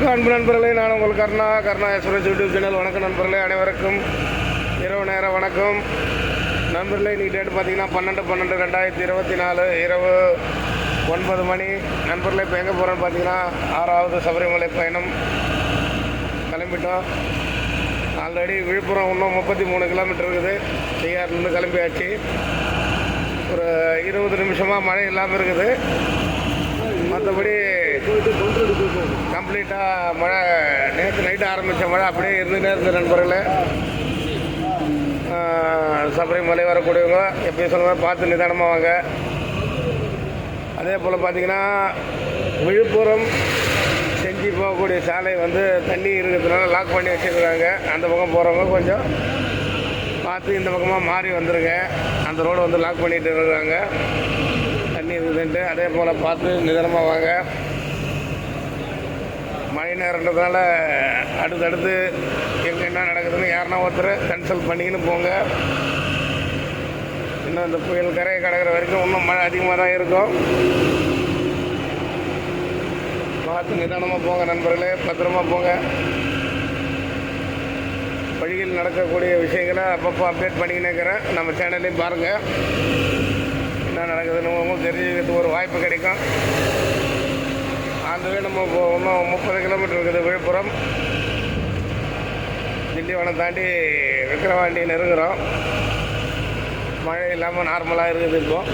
வணக்கம் அன்பு நண்பர்களே, நான் உங்கள் கருணா எக்ஸ்பிரஸ் யூடியூப் சேனல். வணக்கம் நண்பர்களே, அனைவருக்கும் இரவு நேர வணக்கம் நண்பர்களே. இன்றைக்கி டேட் பார்த்தீங்கன்னா 12/12/2024 இரவு 9 மணி. நண்பர்களே, இப்போ எங்கே போகிறோன்னு பார்த்தீங்கன்னா 6வது சபரிமலை பயணம் கிளம்பிட்டோம். ஆல்ரெடி விழுப்புரம் இன்னும் 33 கிலோமீட்டர் இருக்குது. செய்யாறுலேருந்து கிளம்பியாச்சு. ஒரு 20 நிமிஷமாக மழை இல்லாமல் இருக்குது. மற்றபடி கம்ப்ளீட்டாக மழை நேற்று நைட்டு ஆரம்பித்த மழை அப்படியே இருந்துகிட்டே இருந்த நண்பர்களே. சபரிமலை வரக்கூடியவங்க எப்பயும் சொல்லுவாங்க, பார்த்து நிதானமாக வாங்க. அதே போல் பார்த்திங்கன்னா விழுப்புரம் செஞ்சு போகக்கூடிய சாலை வந்து தண்ணி இருக்கிறதுனால லாக் பண்ணி வச்சுருக்காங்க. அந்த பக்கம் போகிறவங்க கொஞ்சம் பார்த்து இந்த பக்கமாக மாறி வந்துடுங்க. அந்த ரோடு வந்து லாக் பண்ணிகிட்டு இருக்கிறாங்க, தண்ணி இருக்குதுன்ட்டு. அதே போல் பார்த்து நிதானமாக வாங்க. மழை நேரன்றதுனால அடுத்தடுத்து எங்கே என்ன நடக்குதுன்னு யாருன்னா ஒருத்தர் கன்சல்ட் பண்ணிக்கின்னு போங்க. இன்னும் இந்த புயல் கரையை கடக்கிற வரைக்கும் இன்னும் மழை அதிகமாக தான் இருக்கும். பார்த்து நிதானமாக போங்க நண்பர்களே, பத்திரமா போங்க. வழியில் நடக்கக்கூடிய விஷயங்களை அப்பப்போ அப்டேட் பண்ணிக்கினே இருக்கிறேன். நம்ம சேனல்லையும் பாருங்கள், என்ன நடக்குதுன்னு உங்களுக்கு தெரிஞ்சுக்கிறதுக்கு ஒரு வாய்ப்பு கிடைக்கும். ஆல்ரெடி நம்ம இப்போ இன்னும் 30 கிலோமீட்டர் இருக்குது விழுப்புரம். திண்டிவனம் தாண்டி விக்கிரவாண்டின்னு இருக்கிறோம். மழை இல்லாமல் நார்மலாக இருக்குது. இப்போது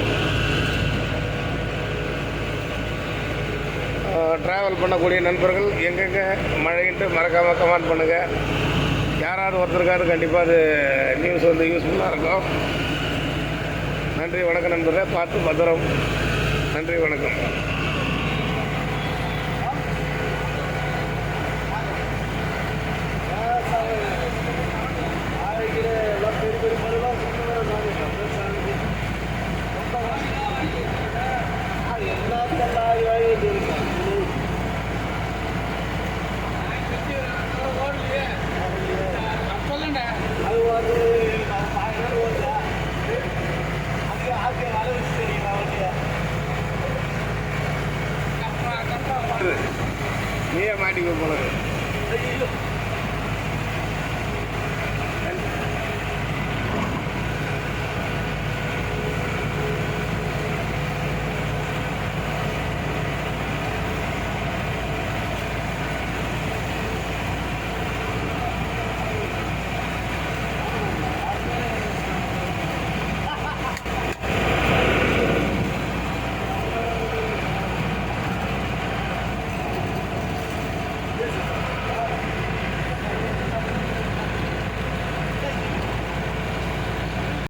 ட்ராவல் பண்ணக்கூடிய நண்பர்கள் எங்கெங்கே மழைன்ட்டு மறக்காமல் கமெண்ட் பண்ணுங்கள். யாராவது ஒருத்தருக்காவது கண்டிப்பாக அது நியூஸ் வந்து யூஸ்ஃபுல்லாக இருக்கும். நன்றி வணக்கம் நண்பர்களே, பார்த்து பத்திரம். நன்றி வணக்கம். நீயே மாட்டிக்க போனது.